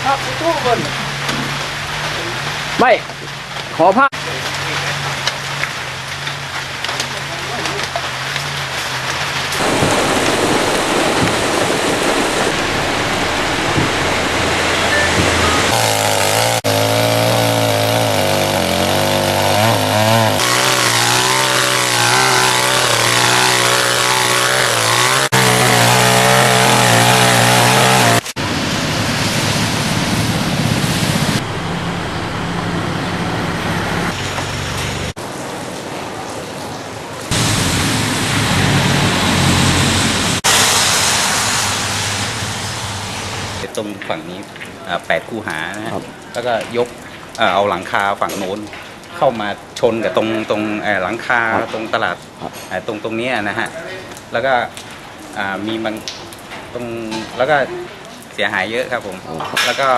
พักตู้บน ไม่ขอพักตรงฝั่งนี้8 คูหานะฮะแล้วก็ยกเอาหลังคาฝั่งโน้นเข้ามาชนกับตรงหลังคาตรงตลาดตรงนี้นะฮะแล้วก็มีบางตรงแล้วก็เสียหายเยอะครับผมแล้วก็